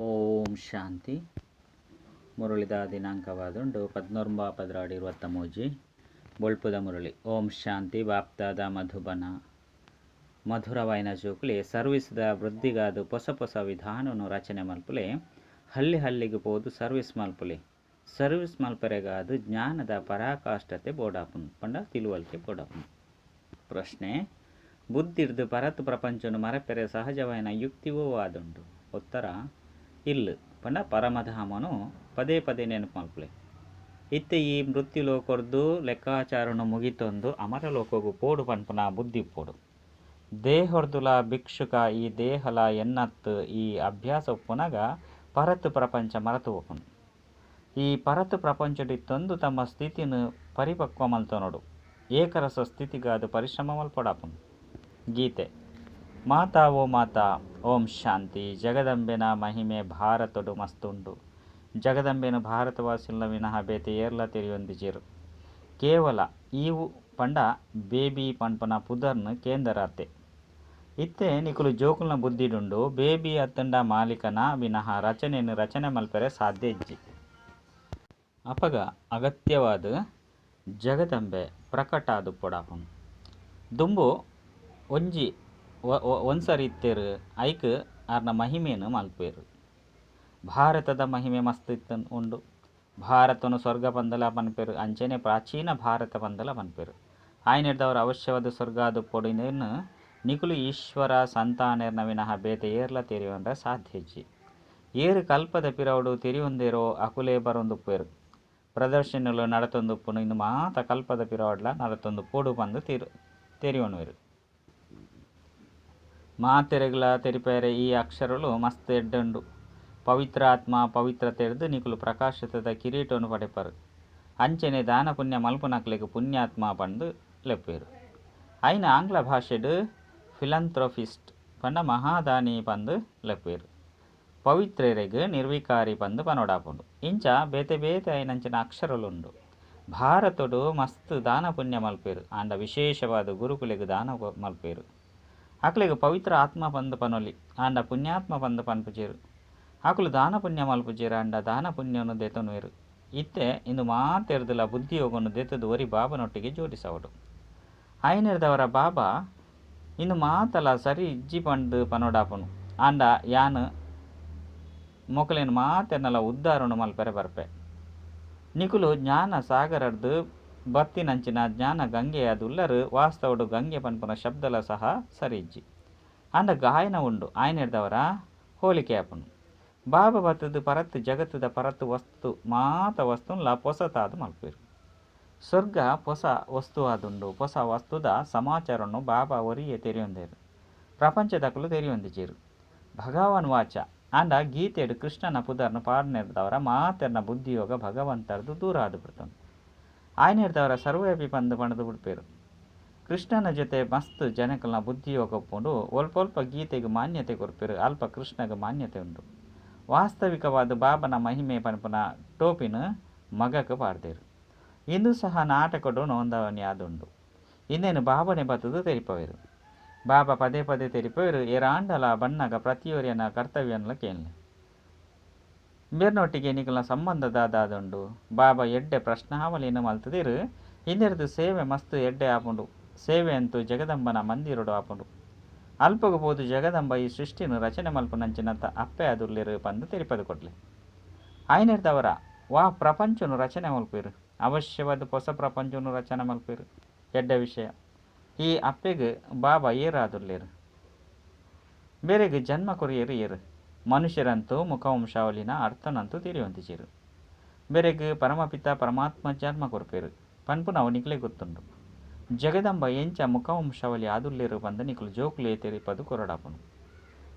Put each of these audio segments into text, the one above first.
ಓಂ ಶಾಂತಿ. ಮುರುಳಿದ ದಿನಾಂಕವಾದುಂಡು 19/12/23 ಬೊಳ್ಪುದ ಮುರಳಿ. ಓಂ ಶಾಂತಿ. ಬಾಪ್ದಾದ ಮಧುಬನ ಮಧುರವಾಯಿನ ಜೋಕುಲಿ ಸರ್ವಿಸ್ದ ವೃದ್ಧಿಗಾದು ಹೊಸ ವಿಧಾನವನ್ನು ರಚನೆ ಮಲ್ಪುಲೆ ಹಳ್ಳಿಗೆ ಪೋದು ಸರ್ವಿಸ್ ಮಲ್ಪುಲೆ. ಸರ್ವಿಸ್ ಮಲ್ಪರೆಗಾದು ಜ್ಞಾನದ ಪರಾಕಾಷ್ಠತೆ ಬೋಡಾಪುನು ಪಂಡ ತಿಳುವಳಿಕೆ ಬೋಡಾಪುನು. ಪ್ರಶ್ನೆ: ಬುದ್ಧಿರ್ದು ಪರತ್ ಪ್ರಪಂಚನು ಮರಪೆರೆ ಸಹಜವಾಯಿನ ಯುಕ್ತಿವೂ ಆದುಂಡು. ಉತ್ತರ: ಇಲ್ಲು ಪಂಡ ಪರಮಧಾಮನು ಪದೇ ನೆನಪು ಮಲ್ಪುಲೆ. ಇತ್ತೆ ಈ ಮೃತ್ಯುಲೋಕೊರ್ದು ಲೆಕ್ಕಾಚಾರನು ಮುಗಿತೊಂದು ಅಮರಲೋಕಗು ಪೋಡು ಪನ್ಪುನ ಬುದ್ಧಿ ಪೋಡು. ದೇಹೊರ್ದುಲ ಭಿಕ್ಷುಕ ಈ ದೇಹಲ ಎನ್ನತ್ತು ಈ ಅಭ್ಯಾಸ ಒಪ್ಪುನಗ ಪರತ್ ಪ್ರಪಂಚ ಮರತು ಒಪ್ಪುನು. ಈ ಪರತ್ ಪ್ರಪಂಚಡಿತ್ತೊಂದು ತಮ್ಮ ಸ್ಥಿತಿನು ಪರಿಪಕ್ವ ಮಲ್ತೊನೊಡು ಏಕರಸ ಸ್ಥಿತಿಗಾದು ಪರಿಶ್ರಮ ಮಲ್ಪೊಡಾಪುನು. ಗೀತೆ: ಮಾತಾ ಓ ಮಾತಾ. ಓಂ ಶಾಂತಿ. ಜಗದಂಬೆನ ಮಹಿಮೆ ಭಾರತೊಡು ಮಸ್ತುಂಡು. ಜಗದಂಬೆನು ಭಾರತವಾಸಿಲ್ಲ ವಿನಃ ಬೇತೆ ಏರ್ಲ ತೆರಿಯೊಂದಿಜಿರು. ಕೇವಲ ಈವು ಪಂಡ ಬೇಬಿ ಪನ್ಪನ ಪುದರ್ನು ಕೇಂದರಾತೆ. ಇತ್ತೆ ನಿಕುಲು ಜೋಕುಲ್ನ ಬುದ್ಧಿಡುಂಡು ಬೇಬಿ ಅತ್ತಂಡ ಮಾಲಿಕನ ವಿನಃ ರಚನೆಯನ್ನು ರಚನೆ ಮಲ್ಪರೆ ಸಾಧ್ಯ ಇಜ್ಜಿ. ಅಪಗ ಅಗತ್ಯವಾದ ಜಗದಂಬೆ ಪ್ರಕಟ ಆದು ಪೊಡಾಪುನು. ದುಂಬು ಒಂಜಿ ಒಂದ್ಸರಿ ಇತ್ತೇರು ಐಕ್ ಆರ್ನ ಮಹಿಮೆಯನ್ನು ಮಲ್ಪೇರು. ಭಾರತದ ಮಹಿಮೆ ಮಸ್ತ್ ಇತ್ತನ್ ಉಂಡು. ಭಾರತನು ಸ್ವರ್ಗ ಪಂದಲ ಪನ್ಪೇರು. ಅಂಚೆನೆ ಪ್ರಾಚೀನ ಭಾರತ ಪಂದಲ ಪನ್ಪೇರು. ಆಯ್ನಿಡ್ದವರು ಅವಶ್ಯವಾದ ಸ್ವರ್ಗ ಅದು ಪೊಡಿನೇರ್ನು ನಿಕುಲು ಈಶ್ವರ ಸಂತಾನೇರ್ನ ವಿನಃ ಬೇತೆ ಏರ್ಲ ತೆರಿಯೊಂಡ್ರೆ ಸಾಧ್ಯ ಇಜ್ಜಿ. ಏರು ಕಲ್ಪದ ಪಿರವುಡು ತೆರಿಯೊಂದೇರೋ ಅಕುಲೇ ಬರೊಂದುಪ್ಪೇರು. ಪ್ರದರ್ಶನలు ನಡತೊಂದುಪ್ಪುನು. ಇನ್ನು ಮಾತ ಕಲ್ಪದ ಪಿರವಡ್ಲ ನಡತೊಂದು ಪೋಡು ಪಂದು ತೆರಿಯೊಣುವೆರು. ಮಾತೆರೆಗ್ಲ ತೆರಿಪೇರೆ ಈ ಅಕ್ಷರಗಳು ಮಸ್ತ್ ಎಡ್ಡುಂಡು. ಪವಿತ್ರ ಆತ್ಮ ಪವಿತ್ರತೆ ಹಿಡ್ದು ನಿಕುಲು ಪ್ರಕಾಶಿತದ ಕಿರೀಟವನ್ನು ಪಡೆಪರು. ಅಂಚೆನೆ ದಾನ ಪುಣ್ಯ ಮಲ್ಪುನಕ್ಲೆಗ್ ಪುಣ್ಯಾತ್ಮ ಪಂದು ಲೆಪ್ಪೇರು. ಐನ ಆಂಗ್ಲ ಭಾಷೆಡು ಫಿಲಂಥ್ರೋಪಿಸ್ಟ್ ಪಂಡ ಮಹಾದಾನಿ ಪಂದು ಲೆಪ್ಪೇರು. ಪವಿತ್ರೆರೆಗ್ ನಿರ್ವಿಕಾರಿ ಪಂದು ಪನೊಡಾಪುಂಡು. ಇಂಚ ಬೇತೆ ಐನಂಚಿನ ಅಕ್ಷರలుಂಡು. ಭಾರತೊಡು ಮಸ್ತ್ ದಾನ ಪುಣ್ಯ ಮಲ್ಪೇರು. ಆಂಡ ವಿಶೇಷವಾದ ಗುರುಕುಲೆಗ್ ದಾನ ಮಲ್ಪೇರು. ಅಕ್ಲೆಗ್ ಪವಿತ್ರ ಆತ್ಮ ಪಂದು ಪನೊಲಿ ಆಂಡ ಪುಣ್ಯಾತ್ಮ ಪಂದು ಪನ್ಪುಜೇರು. ಅಕುಲು ದಾನ ಪುಣ್ಯ ಮಲ್ಪುಜೇರು ಆಂಡ ದಾನ ಪುಣ್ಯವನ್ನು ದೆತೊನುವೆರು. ಇತ್ತೆ ಇಂದು ಮಾತೆರ್ದುಲ ಬುದ್ಧಿಯೋಗವನ್ನು ದೆತದು ಒರಿ ಬಾಬನೊಟ್ಟಿಗೆ ಜೋಡಿಸವಡು. ಐನೆರ್ದವರ ಬಾಬಾ ಇಂದು ಮಾತಲ ಸರಿ ಇಜ್ಜಿ ಪಂಡು ಪನೊಡಾಪುನು. ಆಂಡ ಯಾನು ಮೊಕಲೇನು ಮಾತೆರ್ನಲ ಉದ್ಧಾರನು ಮಲ್ಪೆರೆ ಬರ್ಪೆ. ನಿಕುಲು ಜ್ಞಾನ ಸಾಗರರ್ದು ಬತ್ತಿನಂಚಿನ ಜ್ಞಾನ ಗಂಗೆ ಅದುಲ್ಲರು ವಾಸ್ತವಡು ಗಂಗೆ ಪನ್ಪುನ ಶಬ್ದಲ ಸಹ ಸರಿಜ್ಜಿ. ಆಂಡ ಗಾಯನ ಉಂಡು. ಆಯ್ನೆಡ್ದವರ ಹೋಲಿಕೆ ಆಪುನು. ಬಾಬಾ ಬತ್ತದು ಪರತ್ ಜಗತ್ತದ ಪರತ್ ವಸ್ತು ಮಾತ ವಸ್ತುನ್ಲ ಪೊಸತಾದು ಮಲ್ಪೇರು. ಸ್ವರ್ಗ ಹೊಸ ವಸ್ತು ಆದುಂಡು. ಹೊಸ ವಸ್ತುದ ಸಮಾಚಾರವನ್ನು ಬಾಬಾ ಒರಿಯೇ ತೆರಿಯೊಂದೇರು. ಪ್ರಪಂಚದಕಲು ತೆರಿಯೊಂದಿಜೇರು. ಭಗವಾನ್ ವಾಚ ಆಂಡ ಗೀತೆಡು ಕೃಷ್ಣನ ಪುದರ್ನು ಪಾಡ್ನೆರ್ದವರ ಮಾತೆರ್ನ ಬುದ್ಧಿಯೋಗ ಭಗವಂತರ್ದು ದೂರ ಆದು ಬಿಡ್ತನು. ಆಯ್ನೆರ್ದವರ ಸರ್ವ್ಯಾಪಿ ಪಂದು ಪಣದು ಬಿಡ್ಪೇರು. ಕೃಷ್ಣನ ಜೊತೆ ಮಸ್ತ್ ಜನಕಲ್ನ ಬುದ್ಧಿಯೋಗ ಒಪ್ಪುಂಡು ಒಲ್ಪ ಗೀತೆಗೆ ಮಾನ್ಯತೆ ಕೊರ್ಪೇರು. ಅಲ್ಪ ಕೃಷ್ಣಗೆ ಮಾನ್ಯತೆ ಉಂಡು. ವಾಸ್ತವಿಕವಾದ ಬಾಬನ ಮಹಿಮೆ ಪನ್ಪುನ ಟೋಪಿನ ಮಗಕ್ಕೆ ಪಾಡ್ದೇರು. ಇಂದು ಸಹ ನಾಟಕಡು ನೋಂದಣಿ ಆದುಂಡು. ಇಂದೇನು ಬಾಬನೆ ಬತ್ತದು ತೆರಿಪವೇರು. ಬಾಬಾ ಪದೇ ತೆರಿಪವೇರು. ಏರಾಂಡಲ ಬಣ್ಣಗ ಪ್ರತಿಯೊರಿಯನ ಕರ್ತವ್ಯನ್ಲ ಕೇಳಲೆ ಬೇರ್ನೊಟ್ಟಿಗೆ ನಿಕಲ್ನ ಸಂಬಂಧದಾದುಂಡು. ಬಾಬಾ ಎಡ್ಡೆ ಪ್ರಶ್ನಾವಳಿಯನ್ನು ಮಲ್ತದಿರು. ಹಿಂದಿರ್ದು ಸೇವೆ ಮಸ್ತ್ ಎಡ್ಡೆ ಆಪುಂಡು. ಸೇವೆ ಅಂತೂ ಜಗದಂಬನ ಮಂದಿರಡು ಆಪುಂಡು. ಅಲ್ಪಗು ಬೋದು ಜಗದಂಬ ಈ ಸೃಷ್ಟಿನು ರಚನೆ ಮಲ್ಪುನಂಚಿನಂತ ಅಪ್ಪೆ ಅದುರ್ಲಿರು ಪಂದು ತೆರಿಪದು ಕೊಡ್ಲೆ. ಆಯ್ನೆರ್ದವರ ವಾ ಪ್ರಪಂಚನು ರಚನೆ ಮಲ್ಪೇರು. ಅವಶ್ಯವಾದ ಹೊಸ ಪ್ರಪಂಚನು ರಚನೆ ಮಲ್ಪೇರು. ಎಡ್ಡ ವಿಷಯ. ಈ ಅಪ್ಪೆಗೆ ಬಾಬಾ ಏರಾದುರ್ಲೇರು. ಬೇರೆಗೆ ಜನ್ಮ ಕೊರಿಯರು ಏರು. ಮನುಷ್ಯರಂತೂ ಮುಖವಂಶಾವಳಿನ ಅರ್ಥನಂತೂ ತಿರಿಯೊಂದಿಜೇರು. ಬೇರೆಗೆ ಪರಮಪಿತ ಪರಮಾತ್ಮ ಜನ್ಮ ಕೊರ್ಪೇರು. ಪನ್ಪುನವು ನಿಕ್ಲೆ ಗೊತ್ತುಂಡು. ಜಗದಂಬ ಎಂಚ ಮುಖವಂಶಾವಳಿ ಆದುರ್ಲೇರು ಪಂದು ನಿಕುಲು ಜೋಕುಲೇ ತೆರಿಪದು ಕೊರಡಾಪುನು.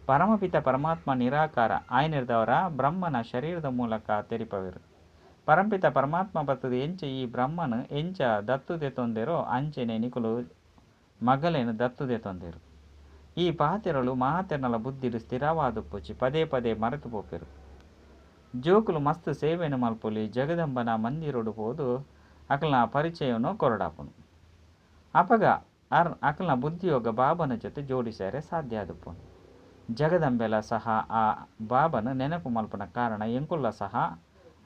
ಪರಮಪಿತ ಪರಮಾತ್ಮ ನಿರಾಕಾರ. ಆಯ್ನೆರ್ದವರ ಬ್ರಹ್ಮನ ಶರೀರದ ಮೂಲಕ ತೆರಿಪವೇರು. ಪರಂಪಿತ ಪರಮಾತ್ಮ ಬತ್ತದು ಎಂಚ ಈ ಬ್ರಹ್ಮನು ಎಂಚ ದತ್ತು ದೆತೊಂದೇರೋ ಅಂಚೆನೆ ನಿಕುಲು ಮಗಲೇನು ದತ್ತು ದೆತೊಂದೇರು. ಈ ಪಾತೆರಳು ಮಾತೆರ್ನಲ ಬುದ್ಧಿಡು ಸ್ಥಿರವಾದುಪ್ಪುಚಿ ಪದೇ ಮರೆತು ಪೋಪೇರು. ಜೋಕುಲು ಮಸ್ತ್ ಸೇವೆಯನ್ನು ಮಲ್ಪೊಲಿ ಜಗದಂಬನ ಮಂದಿರೊಡು ಪೋದು ಅಕಲ್ನ ಪರಿಚಯವನ್ನು ಕೊರಡಾಪುನು. ಅಪಗ ಅಕಲ್ನ ಬುದ್ಧಿಯೋಗ ಬಾಬನ ಜೊತೆ ಜೋಡಿಸ್ಯಾರೆ ಸಾಧ್ಯ ಆದುಪ್ಪುನು. ಜಗದಂಬೆಲ ಸಹ ಆ ಬಾಬನ ನೆನಪು ಮಲ್ಪನ ಕಾರಣ ಎಂಕುಲ್ಲ ಸಹ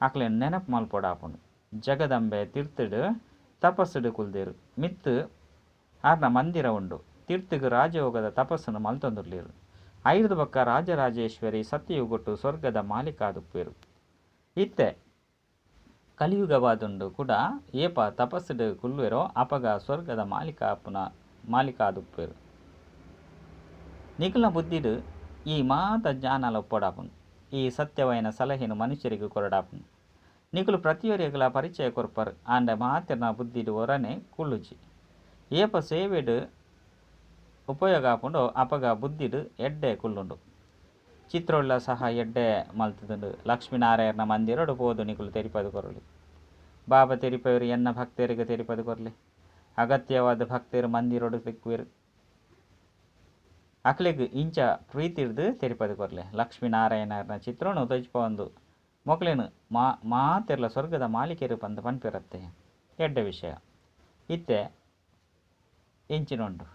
ಆಕ್ಲೆ ನೆನಪು ಮಲ್ಪೊಡಾಪುಂಡು. ಜಗದಂಬೆ ತೀರ್ಥಡು ತಪಸ್ಸುಡು ಕುಲ್ದೇರು ಮಿತ್ತು ಆರ್ನ ಮಂದಿರ ಉಂಡು. ತೀರ್ಥಿಗೆ ರಾಜಯೋಗದ ತಪಸ್ಸನ್ನು ಮಲ್ತೊಂದುರ್ಲೇರು. ಐದು ಬಕ್ಕ ರಾಜರಾಜೇಶ್ವರಿ ಸತ್ಯಯುಗೊಟ್ಟು ಸ್ವರ್ಗದ ಮಾಲಿಕಾದುಪ್ಪೇರು. ಇತ್ತೆ ಕಲಿಯುಗವಾದುಂಡು ಕೂಡ ಏಪ ತಪಸ್ಸುಡು ಕುಲ್ವೆರೋ ಅಪಗ ಸ್ವರ್ಗದ ಮಾಲಿಕಾದುಪ್ಪೇರು. ನಿಖಿಲ ಬುದ್ಧಿಡು ಈ ಮಾತ ಜ್ಞಾನಾಲ ಒಪ್ಪೊಡಾಪುಂಡು. ಈ ಸತ್ಯವೈನ ಸಲಹೆನು ಮನುಷ್ಯರಿಗೆ ಕೊರಡಾಪುಂಡು. ನಿಖಲು ಪ್ರತಿಯೊರಿಯಗಲ ಪರಿಚಯ ಕೊರ್ಪರ್ ಆಂಡ ಮಾತಿರ್ನ ಬುದ್ಧಿಡು ಒರನೆ ಕುಳ್ಳುಜಿ. ಏಪ ಸೇವೆಡು ಉಪಯೋಗ ಆಪುಂಡು ಅಪಗ ಬುದ್ಧಿಡು ಎಡ್ಡೆ ಕುಳ್ಳುಂಡು. ಚಿತ್ರೋಳ್ಳ ಸಹ ಎಡ್ಡೆ ಮಲ್ತುದುಂಡು. ಲಕ್ಷ್ಮೀನಾರಾಯಣನ ಮಂದಿರಡು ಪೋದು ನಿಖಲು ತೆರಿಪದು ಕೊರಲಿ. ಬಾಬಾ ತೆರಿಪವರು ಎನ್ನ ಭಕ್ತರಿಗೆ ತೆರಿಪದು ಕೊರಲಿ. ಅಗತ್ಯವಾದ ಭಕ್ತರು ಮಂದಿರಡು ತಿಕ್ಕುವೆರು. ಅಕ್ಲೆಗ್ ಇಂಚ ಪ್ರೀತಿರ್ದು ತೆರಿಪದು ಕೊರಲೆ. ಲಕ್ಷ್ಮೀನಾರಾಯಣನ ಚಿತ್ರೋನು ತೊಜ್ಪೊಂದು ಮೊಕ್ಲೇನು ಮಾತೆರ್ಲ ಸ್ವರ್ಗದ ಮಾಲಿಕೆರು ಪಂದು ಪನ್ಪಿರತ್ತೆ ಎಡ್ಡೆ ವಿಷಯ. ಇತ್ತೆ ಇಂಚಿನುಂಡು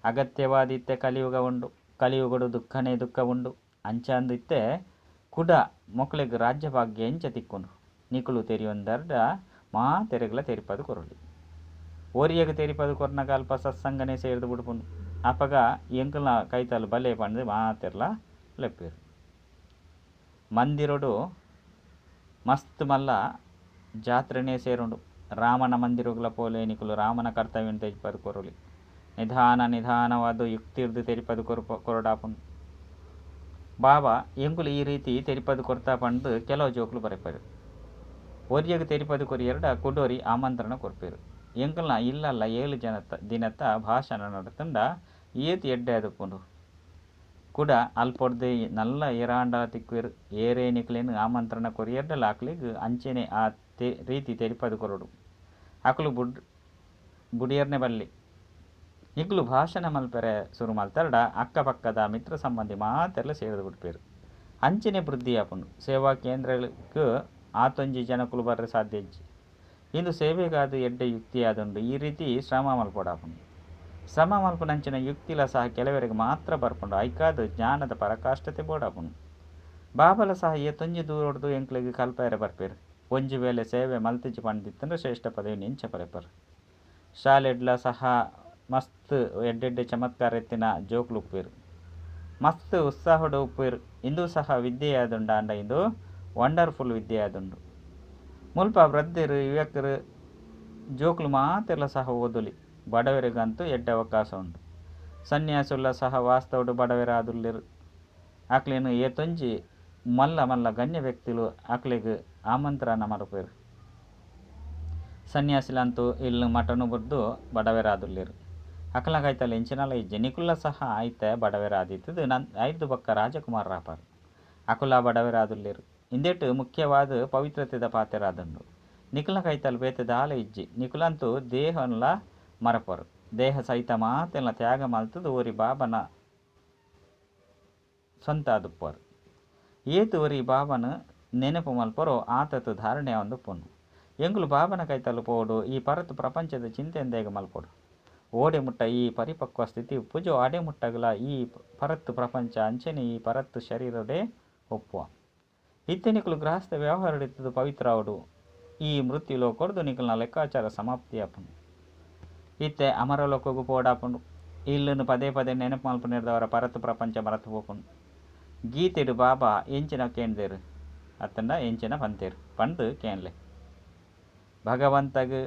ಅಗತ್ಯವಾದ ಇತ್ತೆ ಕಲಿಯುಗ ಉಂಡು. ಕಲಿಯುಗಡು ದುಃಖನೇ ದುಃಖ ಉಂಡು. ಅಂಚಂದು ಇತ್ತೆ ಕುಡ ಮೊಕ್ಲೆಗ್ ರಾಜ್ಯಭಾಗ್ಯ ಎಂಚ ತಿಕ್ಕುಂಡು. ನಿಕುಲು ತೆರಿಯೊಂದರ್ಡ ಮಾತೆರೆಗ್ಲ ತೆರಿಪದು ಕೊರಲಿ. ಓರಿಯಗ ತೆರಿಪದು ಕೊರ್ನಗ ಅಲ್ಪ ಸತ್ಸಂಗನೆ ಸೇರ್ದು ಬಿಡ್ಪುಂಡು. ಅಪಗ ಎಂಕಲ್ನ ಕೈತಲು ಬಲೆ ಪಂದು ಮಾತೆರ್ಲ ಲೆಪ್ಪೇರು. ಮಂದಿರಡು ಮಸ್ತ್ ಮಲ್ಲ ಜಾತ್ರೆನೇ ಸೇರುಂಡು. ರಾಮನ ಮಂದಿರಗಳ ಪೋಲೆ ನಿಕುಲು ರಾಮನ ಕರ್ತವ್ಯನು ತೆರಿಪದು ಕೊರಲಿ. ನಿಧಾನವಾದ ಯುಕ್ತಿರ್ದು ತೆರಿಪದು ಕೊರಡಾಪುಂಡು. ಬಾಬಾ ಎಂಕುಲು ಈ ರೀತಿ ತೆರಿಪದು ಕೊರ್ತಾ ಪಂದು ಕೆಲವು ಜೋಕ್ಲು ಬರೆಪರು. ಒರಿಯಗ ತೆರಿಪದು ಕೊರಿಯರ್ಡ ಕುಡೋರಿ ಆಮಂತ್ರಣ ಕೊರ್ಪೇರು. ಎಂಕಲ್ನ ಇಲ್ಲಲ್ಲ 7 ದಿನತ್ತ ಭಾಷಣ ನಡತಂಡ ಏತು ಎಡ್ಡೆ ಅದಪ್ಪುಂಡು. ಕುಡ ಅಲ್ಪೊಡ್ದೆ ನಲ್ಲ ಏರಾಂಡ ತಿಕ್ಕುವೆರು. ಏರೇ ನಿಕ್ಲೇನು ಆಮಂತ್ರಣ ಕೊರಿಯರ್ಡಲ್ಲ ಆಕ್ಲಿಗೆ ಅಂಚೆನೆ ಆ ರೀತಿ ತೆರಿಪದು ಕೊರಡು. ಆಕಲು ಬುಡಿಯರ್ನೆ ಬಲ್ಲಿ ನಿಕ್ಲು ಭಾಷಣ ಮಲ್ಪೆರೆ ಸುರು ಮಲ್ತರ್ಡ ಅಕ್ಕಪಕ್ಕದ ಮಿತ್ರ ಸಂಬಂಧಿ ಮಾತೆಲ್ಲ ಸೇರಿದು ಬಿಡ್ಪೇರು. ಅಂಚೆನೆ ವೃದ್ಧಿ ಆಪುಂಡು. ಸೇವಾ ಕೇಂದ್ರಕ್ಕೆ ಆತೊಂಜಿ ಜನಕುಲು ಬರ್ರೆ ಸಾಧ್ಯ ಇಜ್ಜಿ. ಇಂದು ಸೇವೆಗಾದು ಎಡ್ಡೆ ಯುಕ್ತಿ ಆದುಂಡು. ಈ ರೀತಿ ಶ್ರಮ ಮಲ್ಪೊಡಾಪುಂಡು. ಶ್ರಮ ಮಲ್ಪನಂಚಿನ ಯುಕ್ತಿಲ ಸಹ ಕೆಲವರಿಗೆ ಮಾತ್ರ ಬರ್ಪುಂಡು. ಐಕಾದ ಜ್ಞಾನದ ಪರಾಕಾಷ್ಠತೆ ಬೋಡಾಪುಂಡು. ಬಾಬಲ ಸಹ ಏತೊಂಜಿ ದೂರೊಡ್ದು ಎಂಕ್ಲೆಗೆ ಕಲ್ಪೆರೆ ಬರ್ಪೇರು. ಒಂಜಿ ವೇಳೆ ಸೇವೆ ಮಲ್ತಿಜಿ ಪಂಡಿತ್ತಂದ್ರೆ ಶ್ರೇಷ್ಠ ಪದವಿ ನೆಂಚ ಪರೆಪರು. ಶಾಲೆಡ್ಲ ಸಹ ಮಸ್ತ್ ಎಡ್ಡೆಡ್ಡೆ ಚಮತ್ಕಾರ ಎತ್ತಿನ ಜೋಕ್ಲು ಉಪ್ಪೇರು. ಮಸ್ತ್ ಉತ್ಸಾಹಡು ಉಪ್ಪೇರು. ಇಂದು ಸಹ ವಿದ್ಯೆ ಆದುಂಡ ಅಂಡ ಇಂದು ವಂಡರ್ಫುಲ್ ವಿದ್ಯೆ ಆದುಂಡು. ಮುಲ್ಪ ವೃದ್ಧರು ಯುವಕರು ಜೋಕ್ಲು ಮಾತೆಲ್ಲ ಸಹ ಓದುಲಿ. ಬಡವರಿಗಂತೂ ಎಡ್ಡೆ ಅವಕಾಶ ಉಂಡು. ಸನ್ಯಾಸುಲ್ಲ ಸಹ ವಾಸ್ತವಡು ಬಡವರ ಆದುಲ್ಲೇರು. ಆಕ್ಲೇನು ಏತೊಂಜಿ ಮಲ್ಲ ಗಣ್ಯ ವ್ಯಕ್ತಿಲು ಆಕ್ಲೆಗ್ ಆಮಂತ್ರಣ ಮಲ್ಪೇರು. ಸನ್ಯಾಸಿಲಂತೂ ಇಲ್ಲಿ ಮಟನು ಬುರ್ದು ಬಡವರಾದುಲ್ಲೇರು. ಅಕಲಗೈತಲ್ಲಿ ಎಂಚಿನಲ್ಲ ಇಜ್ಜೆ ನಿಕುಲ್ಲ ಸಹ ಆಯ್ತೆ ಬಡವರಾದಿತ್ತದು 5 ಬಕ್ಕ ರಾಜಕುಮಾರ ರಾಪಾರು. ಅಕುಲ ಬಡವರಾದುಲ್ಲೇರು. ಇಂದೆಟ್ಟು ಮುಖ್ಯವಾದ ಪವಿತ್ರತೆದ ಪಾತೆರಾದುಂಡು. ನಿಕುಲ ಕೈತಲು ಬೇತದ ಆಲ ಇಜ್ಜಿ. ನಿಕುಲಂತೂ ದೇಹನ್ಲ ಮರಪರು. ದೇಹ ಸಹಿತ ಮಾತೆಲ್ಲ ತ್ಯಾಗ ಮಲ್ತದು ಓರಿ ಬಾಬನ ಸ್ವಂತ ಆದುಪ್ಪರು. ಏತು ಓರಿ ಬಾಬನ ನೆನಪು ಮಲ್ಪರೋ ಆತತ್ತು ಧಾರಣೆ ಒಂದು ಪುಣ್ಣು. ಎಂಗುಲು ಬಾಬನ ಕೈತಲು ಪೋಡು ಈ ಪರತ್ತು ಪ್ರಪಂಚದ ಚಿಂತೆಂದೇಗ ಮಲ್ಪೊಡು. ಓಡೆ ಮುಟ್ಟ ಈ ಪರಿಪಕ್ವ ಸ್ಥಿತಿ ಪುಜೋ ಅಡೆ ಮುಟ್ಟಗಲ ಈ ಪರತ್ತು ಪ್ರಪಂಚ ಅಂಚನೆ ಈ ಪರತ್ತು ಶರೀರದೇ ಒಪ್ಪುವ. ಇತ್ತೆ ನಿಕುಲು ಗೃಹಸ್ಥ ವ್ಯವಹಾರಡಿತ್ತದು ಪವಿತ್ರ ಅವಡು. ಈ ಮೃತ್ಯುಲೋ ಕೊಡ್ದು ನಿಕಲ್ನ ಲೆಕ್ಕಾಚಾರ ಸಮಾಪ್ತಿ ಆಪುಂಡು. ಇತ್ತೆ ಅಮರಲೋಕಗೂ ಪೋಡಾಪುಂಡು. ಇಲ್ಲನ್ನು ಪದೇ ನೆನಪು ಮಲ್ಪು ನಿರ್ದವರ ಪರತ್ತು ಪ್ರಪಂಚ ಮರತು ಪೋಪುಂಡು. ಗೀತೆಡು ಬಾಬಾ ಎಂಚಿನ ಕೇಂದೇರು ಅತ್ತಂಡ ಎಂಚಿನ ಪಂತೇರು ಪಂಡು ಕೇನ್ಲೆ. ಭಗವಂತಗ್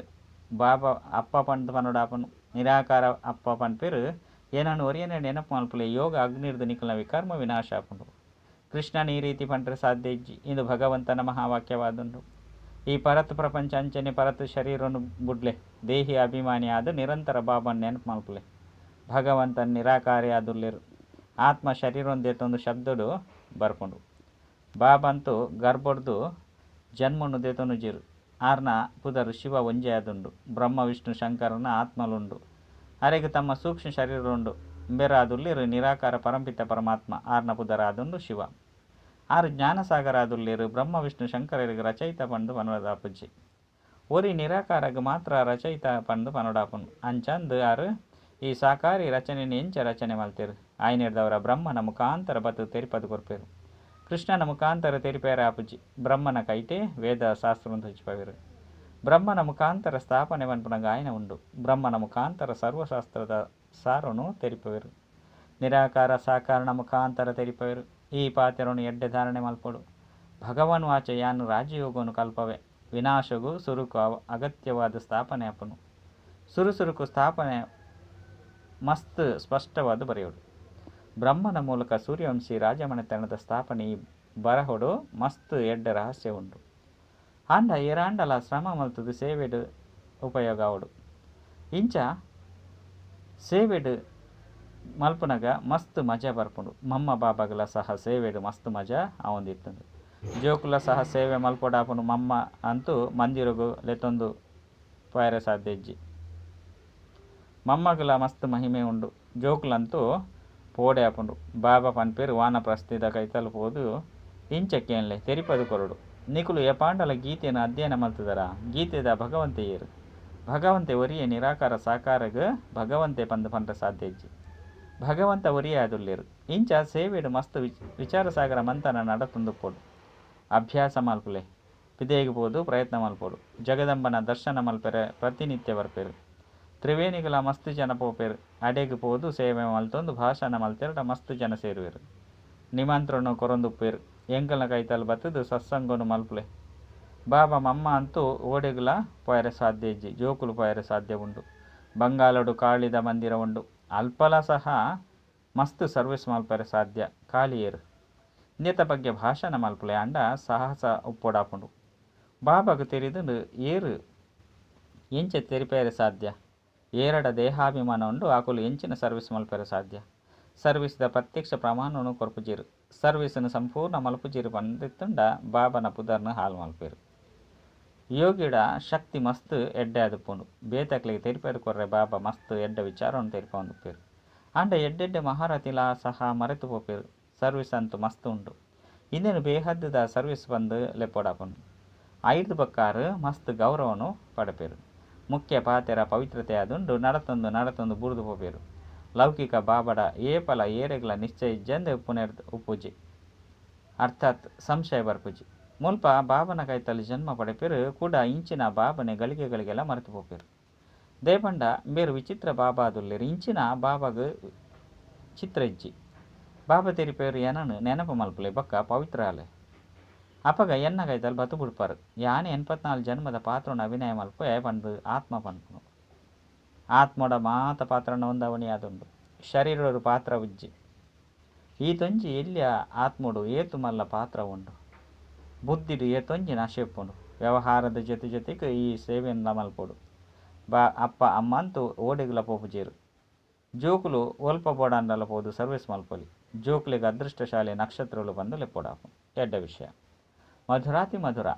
ಬಾಬಾ ಅಪ್ಪ ಪಂಡು ಪನುಡಾಪುಂಡು. ನಿರಾಕಾರ ಅಪ್ಪ ಪನ್ಪೇರು ಏನನ್ನು ಒರಿಯನೆ ನೆನಪು ಮಲ್ಪುಲೆ ಯೋಗ ಅಗ್ನಿರ್ದು ನಿಕಲ್ನ ವಿಕರ್ಮ ವಿನಾಶ ಆಪುಂಡು. ಕೃಷ್ಣನ ಈ ರೀತಿ ಪಂಡ್ರೆ ಸಾಧ್ಯ ಇಜ್ಜಿ. ಇಂದು ಭಗವಂತನ ಮಹಾವಾಕ್ಯವಾದುಂಡು. ಈ ಪರತ್ತು ಪ್ರಪಂಚ ಅಂಚನೆ ಪರತ್ತು ಶರೀರನು ಬುಡ್ಲೆ ದೇಹಿ ಅಭಿಮಾನಿ ಆದ ನಿರಂತರ ಬಾಬನ ನೆನಪು ಮಲ್ಪುಲೆ. ಭಗವಂತನ ನಿರಾಕಾರಿ ಆದುಲ್ಲೇರು. ಆತ್ಮ ಶರೀರೊಂದೇತೊಂದು ಶಬ್ದಡು ಬರ್ಪುಂಡು. ಬಾಬಂತೂ ಗರ್ಭಡ್ದು ಜನ್ಮನು ದೇತೊನು ಜಿರು. ಆರ್ನ ಪುದರು ಶಿವ ಒಂಜೆ ಆದುಂಡು. ಬ್ರಹ್ಮ ವಿಷ್ಣು ಶಂಕರನ ಆತ್ಮಲುಂಡು. ಅರೆಗೆ ತಮ್ಮ ಸೂಕ್ಷ್ಮ ಶರೀರ ಉಂಡು. ಬೆರಾದುಲ್ಲೇರು ನಿರಾಕಾರ ಪರಂಪಿತ ಪರಮಾತ್ಮ ಆರ್ನ ಪುದರ ಆದುಂಡು ಶಿವ. ಆರು ಜ್ಞಾನಸಾಗರ ಆದುಲ್ಲೇರು ಬ್ರಹ್ಮ ವಿಷ್ಣು ಶಂಕರರಿಗೆ ರಚಯಿತ ಪಂಡು ಪನೋಡಾಪುಜ್ಜಿ. ಒರಿ ನಿರಾಕಾರಗ ಮಾತ್ರ ರಚಯಿತ ಪಂಡು ಪನೋಡಾಪುಂಡು. ಅಂಚಂದು ಆರು ಈ ಸಾಕಾರಿ ರಚನೆಯನ್ನು ಎಂಚ ರಚನೆ ಮಲ್ತೇರು ಆಯ್ನೆಡ್ದವರ ಬ್ರಹ್ಮನ ಮುಖಾಂತರ ಬತ್ತು ತೆರಿಪದು ಕೊರ್ಪೇರು. ಕೃಷ್ಣನ ಮುಖಾಂತರ ತೆರಿಪೇರ ಆಪುಜಿ ಬ್ರಹ್ಮನ ಕೈಟೆ ವೇದ ಶಾಸ್ತ್ರವನ್ನು ಹಚ್ಚಿಪವಿರು. ಬ್ರಹ್ಮನ ಮುಖಾಂತರ ಸ್ಥಾಪನೆ ಮನ್ಪುನಗ ಆಯ್ನ ಉಂಡು. ಬ್ರಹ್ಮನ ಮುಖಾಂತರ ಸರ್ವಶಾಸ್ತ್ರದ ಸಾರನು ತೆರಿಪವಿರು. ನಿರಾಕಾರ ಸಾಕಾರಣ ಮುಖಾಂತರ ತೆರಿಪವಿರು. ಈ ಪಾತ್ರವನ್ನು ಎಡ್ಡೆ ಧಾರಣೆ ಮಲ್ಪಡು. ಭಗವಾನ್ ವಾಚ ಯಾನು ರಾಜಯೋಗವನ್ನು ಕಲ್ಪವೆ. ವಿನಾಶಗೂ ಸುರುಕು ಅಗತ್ಯವಾದ ಸ್ಥಾಪನೆ ಅಪ್ಪನು. ಸುರುಸುರುಕು ಸ್ಥಾಪನೆ ಮಸ್ತ್ ಸ್ಪಷ್ಟವಾದ ಬರೆಯೋಡು. ಬ್ರಹ್ಮನ ಮೂಲಕ ಸೂರ್ಯವಂಶಿ ರಾಜಮನೆತನದ ಸ್ಥಾಪನೆ ಈ ಬರಹೊಡು ಮಸ್ತ್ ಎಡ್ಡ ರಹಸ್ಯ ಉಂಡು. ಆಂಡ ಏರಾಂಡಲ ಶ್ರಮ ಮಲ್ತದು ಸೇವೆಡು ಉಪಯೋಗ ಅವಡು. ಇಂಚ ಸೇವೆಡು ಮಲ್ಪುನಗ ಮಸ್ತ್ ಮಜಾ ಬರ್ಪುಂಡು. ಮಮ್ಮ ಬಾಬಾಗಲ ಸಹ ಸೇವೆಡು ಮಸ್ತ್ ಮಜಾ ಅವಂದಿತ್ತಂದು. ಜೋಕುಲ ಸಹ ಸೇವೆ ಮಲ್ಪೊಡಾಪುಂಡು. ಮಮ್ಮ ಅಂತೂ ಮಂದಿರಗು ಲೆತ್ತೊಂದು ಪಾಯರ ಸಾಧ್ಯ ಇಜ್ಜಿ. ಮಮ್ಮಗಲ ಮಸ್ತ್ ಮಹಿಮೆ ಉಂಡು. ಜೋಕುಲಂತೂ ಪೋಡೆ ಆಪುಂಡು. ಬಾಬಾ ಪನ್ಪೇರು ವಾನ ಪ್ರಸ್ಥಿತ ಕೈತಲು ಪೋದು ಇಂಚಕ್ಕೇನ್ಲೆ ತೆರಿಪದು ಕೊರಡು. ನಿಕುಲು ಎಪಾಂಡಲ ಗೀತೆಯನ್ನು ಅಧ್ಯಯನ ಮಲ್ತದರ ಗೀತೆದ ಭಗವಂತೆ ಏರು. ಭಗವಂತೆ ಒರಿಯೆ ನಿರಾಕಾರ ಸಾಕಾರಗ ಭಗವಂತೆ ಪಂದು ಪಂಡ ಸಾಧ್ಯ ಇಜ್ಜಿ. ಭಗವಂತ ಒರಿಯೆ ಅದುಲ್ಲೇರು. ಇಂಚ ಸೇವೆಡು ಮಸ್ತ್ ವಿಚಾರ ಸಾಗರ ಮಂತನ ನಡತೊಂದು ಪೋಡು. ಅಭ್ಯಾಸ ಮಲ್ಪುಲೆ ಪಿದೇಗೆ ಪೋದು ಪ್ರಯತ್ನ ಮಲ್ಪೋಡು. ಜಗದಂಬನ ದರ್ಶನ ಮಲ್ಪೆರೆ ಪ್ರತಿನಿತ್ಯ ಬರ್ಪೇರು. ತ್ರಿವೇಣಿಗಳ ಮಸ್ತ್ ಜನ ಪೋಪೇರು. ಅಡೆಗೆ ಪೋದು ಸೇವೆ ಮಲ್ತೊಂದು ಭಾಷಣ ಮಲ್ತೆರಡ ಮಸ್ತ್ ಜನ ಸೇರುವೆರು. ನಿಮಂತ್ರಣ ಕೊರೊಂದುಪ್ಪೇರು. ಎಂಕಲ್ನ ಕೈತಲು ಬತ್ತದು ಸತ್ಸಂಗನು ಮಲ್ಪುಲೆ. ಬಾಬಾ ಮಮ್ಮ ಅಂತೂ ಓಡೆಗುಲ ಪೋಯರೆ ಸಾಧ್ಯ ಇಜ್ಜಿ. ಜೋಕುಲು ಪೋಯರೆ ಸಾಧ್ಯ ಉಂಡು. ಬಂಗಾಲಡು ಕಾಳಿದ ಮಂದಿರ ಉಂಡು. ಅಲ್ಪಲ ಸಹ ಮಸ್ತ್ ಸರ್ವಿಸ್ ಮಲ್ಪರೆ ಸಾಧ್ಯ ಕಾಲಿಯೇರು. ಇಂದೆತ ಬಗ್ಗೆ ಭಾಷಣ ಮಲ್ಪುಲೆ ಅಂಡ ಸಾಹಸ ಉಪ್ಪೊಡಾಪುಂಡು. ಬಾಬಾಗ ತೆರಿದು ಏರು ಎಂಚ ತೆರಿಪೇರೆ ಸಾಧ್ಯ. ಏರಡ ದೇಹಾಭಿಮಾನ ಉಂಡು. ಆಕುಲು ಎಂಚಿನ ಸರ್ವಿಸ್ ಮಲ್ಪರೆ ಸಾಧ್ಯ. ಸರ್ವಿಸ್ದ ಪ್ರತ್ಯಕ್ಷ ಪ್ರಮಾಣನು ಕೊರ್ಪುಜಿರು. ಸರ್ವಿಸ್ನು ಸಂಪೂರ್ಣ ಮಲ್ಪುಜಿರು ಬಂದಿತ್ತುಂಡ ಬಾಬನ ಪುದರ್ನ ಹಾಲು ಮಲ್ಪೇರು. ಯೋಗಿಡ ಶಕ್ತಿ ಮಸ್ತ್ ಎಡ್ಡೆ ಅದುಪ್ಪುಂಡು. ಬೇತಕ್ಲಿಗೆ ತೆರಿಪೇರು ಕೊರ್ರೆ ಬಾಬಾ ಮಸ್ತ್ ಎಡ್ಡ ವಿಚಾರವನ್ನು ತೆರಿಪ ಒಂದುಪ್ಪೇರು. ಅಂಡ ಎಡ್ಡೆಡ್ಡೆ ಮಹಾರಥಿಲ ಸಹ ಮರೆತು ಪೋಪೇರು. ಸರ್ವಿಸ್ ಅಂತೂ ಮಸ್ತ್ ಉಂಡು. ಇಂದೇನು ಬೇಹದ್ದದ ಸರ್ವಿಸ್ ಬಂದು ಲೆಪ್ಪೊಡಾಪುಂಡು. ಐದು ಬಕ್ಕಾರು ಮಸ್ತ್ ಗೌರವನು ಪಡಪೇರು. ಮುಖ್ಯ ಪಾತೆರ ಪವಿತ್ರತೆ ಅದುಂಡು. ನಡತೊಂದು ಬುರ್ದು ಪೋಪೇರು. ಲೌಕಿಕ ಬಾಬಡ ಏಪಲ ಏರೆಗಳ ನಿಶ್ಚಯ ಜಂದೆ ಉಪ್ಪುಜಿ ಅರ್ಥಾತ್ ಸಂಶಯ ಬರ್ಪುಜಿ. ಮುಲ್ಪ ಬಾಬನ ಕೈತಲ್ಲಿ ಜನ್ಮ ಪಡೆಪೇರು ಕೂಡ ಇಂಚಿನ ಬಾಬನೆ ಗಳಿಗೆಗಳಿಗೆಲ್ಲ ಮರೆತು ಪೋಪೇರು. ದೇಪಂಡ ಬೇರು ವಿಚಿತ್ರ ಬಾಬಾ ಅದುಲ್ಲೇರು. ಇಂಚಿನ ಬಾಬಾಗ ಚಿತ್ರ ಇಜ್ಜಿ. ಬಾಬಾ ತೆರಿಪೇರು ಏನನು ನೆನಪು ಮಲ್ಪಲೆ ಬಕ್ಕ ಪವಿತ್ರ ಅಲೆ. ಅಪಗ ಎನ್ನ ಕೈತಲ್ಲಿ ಬತ್ತು ಬಿಡ್ಪಾರು. ಯಾನೆ 84 ಜನ್ಮದ ಪಾತ್ರನ ಅಭಿನಯ ಮಲ್ಪ ಪಂಡು ಆತ್ಮ ಪನ್ಪುನು. ಆತ್ಮೋಡ ಮಾತ ಪಾತ್ರನ ಒಂದವಣಿ ಅದುಂಡು. ಶರೀರರು ಪಾತ್ರ ಉಜ್ಜಿ. ಈ ತೊಂಜಿ ಎಲ್ಲಿಯ ಆತ್ಮೋಡು ಏತು ಮಲ್ಲ ಪಾತ್ರ ಉಂಡು. ಬುದ್ಧಿಡು ಏತೊಂಜಿ ನಶೆಪ್ಪುಂಡು. ವ್ಯವಹಾರದ ಜೊತೆಗೆ ಈ ಸೇವೆಯನ್ನು ಮಲ್ಪೋಡು. ಅಪ್ಪ ಅಮ್ಮ ಅಂತೂ ಓಡೆಗುಲ ಪೋಪುಜೇರು. ಜೋಕುಲು ಒಲ್ಪ ಬೋಡಾಂಡಲ ಪೋದು ಸರ್ವಿಸ್ ಮಲ್ಪೊಲಿ. ಜೋಕುಲಿಗೆ ಅದೃಷ್ಟಶಾಲಿ ನಕ್ಷತ್ರಗಳು ಬಂದು ಲೆಪ್ಪೋಡಾಪು. ಎಡ್ಡ ವಿಷಯ ಮಧುರಾತಿ ಮಧುರ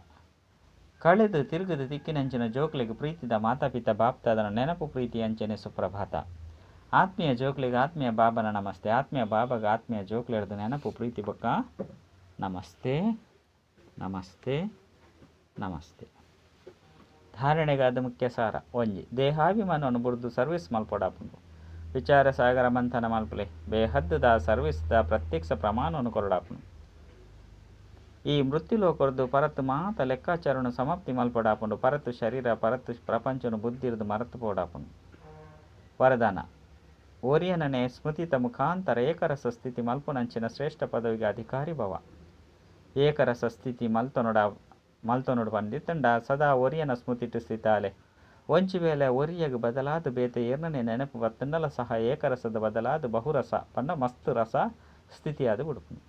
ಕಳೆದು ತಿರುಗದು ತಿಕ್ಕಿನಂಚಿನ ಜೋಕುಲಿಗೆ ಪ್ರೀತಿದ ಮಾತಾಪಿತ ಬಾಪ್ತಾದನ ನೆನಪು ಪ್ರೀತಿ ಅಂಚನೆ ಸುಪ್ರಭಾತ. ಆತ್ಮೀಯ ಜೋಕುಲಿಗೆ ಆತ್ಮೀಯ ಬಾಬನ ನಮಸ್ತೆ. ಆತ್ಮೀಯ ಬಾಬಾಗ ಆತ್ಮೀಯ ಜೋಕುಲಿಡ್ದು ನೆನಪು ಪ್ರೀತಿ ಬಕ್ಕ ನಮಸ್ತೆ ನಮಸ್ತೆ ನಮಸ್ತೆ. ಧಾರಣೆಗಾದ ಮುಖ್ಯ ಸಾರ ಒಂಜಿ ದೇಹಾಭಿಮಾನವನ್ನು ಬುರ್ದು ಸರ್ವಿಸ್ ಮಲ್ಪೊಡಾಪುಂಡು. ವಿಚಾರ ಸಾಗರ ಮಂಥನ ಮಲ್ಪುಲೆ ಬೇಹದ್ದುದ ಸರ್ವಿಸ್ದ ಪ್ರತ್ಯಕ್ಷ ಪ್ರಮಾಣವನ್ನು ಕೊರಡಾಪುಂಡು. ಈ ಮೃತ್ಯುಲೋ ಕೊರದು ಪರತ್ತು ಮಾತ ಲೆಕ್ಕಾಚಾರನು ಸಮಾಪ್ತಿ ಮಲ್ಪೊಡಾಪುಂಡು. ಪರತ್ತು ಶರೀರ ಪರತ್ತು ಪ್ರಪಂಚನು ಬುದ್ಧಿರ್ದು ಮರೆತು ಪೋಡಾಪುಂಡು. ವರದಾನ ಓರಿಯನನೆ ಸ್ಮೃತಿತ ಮುಖಾಂತರ ಏಕರಸ ಸ್ಥಿತಿ ಮಲ್ಪುನಂಚಿನ ಶ್ರೇಷ್ಠ ಪದವಿಗೆ ಅಧಿಕಾರಿ ಭವ. ಏಕರಸ ಸ್ಥಿತಿ ಮಲ್ತೊನೊಡು ಬಂದಿತ್ತಂಡ ಸದಾ ಒರಿಯನ ಸ್ಮೃತಿಟ್ಟು ಸ್ಥಿತಾಲೆ. ಒಂಚಿ ವೇಳೆ ಒರಿಯಗೆ ಬದಲಾದ ಬೇತೆ ಏರ್ನನೆ ನೆನಪು ಬತ್ತಂಡಲ ಸಹ ಏಕರಸದ ಬದಲಾದ ಬಹುರಸ ಪಂಡ ಮಸ್ತ್ ರಸ ಸ್ಥಿತಿಯಾದ ಬಿಡುಪುಂಡು.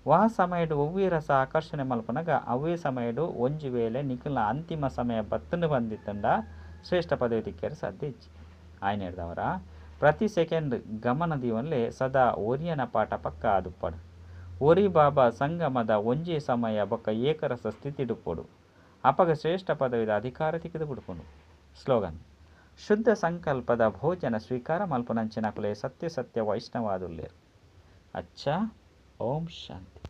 ವಾ ಸಮಯಡು ಒವ್ವೇ ರಸ ಆಕರ್ಷಣೆ ಮಲ್ಪನಗ ಅವೇ ಸಮಯಡು ಒಂಜಿ ವೇಳೆ ನಿಖಿಲ್ನ ಅಂತಿಮ ಸಮಯ ಬತ್ತಂಡು ಬಂದಿತ್ತಂಡ ಶ್ರೇಷ್ಠ ಪದವಿ ತಿಕ್ಕೇರು ಸಾಧ್ಯ ಇಜ್ಜಿ. ಆಯ್ನೆಡ್ದವರ ಪ್ರತಿ ಸೆಕೆಂಡ್ ಗಮನದಿ ಒನ್ಲೆ ಸದಾ ಒರಿಯನ ಪಾಠ ಪಕ್ಕ ಆದುಪ್ಪಡು. ಒರಿ ಬಾಬಾ ಸಂಗಮದ ಒಂಜೇ ಸಮಯ ಬೊಕ್ಕ ಏಕರಸ ಸ್ಥಿತಿ ಡುಪ್ಪೊಡು. ಅಪಗ ಶ್ರೇಷ್ಠ ಪದವಿದ ಅಧಿಕಾರ ತಿಕ್ಕಿದು ಬಿಡುಪುಂಡು. ಸ್ಲೋಗನ್ ಶುದ್ಧ ಸಂಕಲ್ಪದ ಭೋಜನ ಸ್ವೀಕಾರ ಮಲ್ಪುನಂಚಿನ ಕುಲೆ ಸತ್ಯ ವೈಷ್ಣವಾದುಲ್ಲೇರು. ಅಚ್ಚ ಓಂ ಶಾಂತಿ.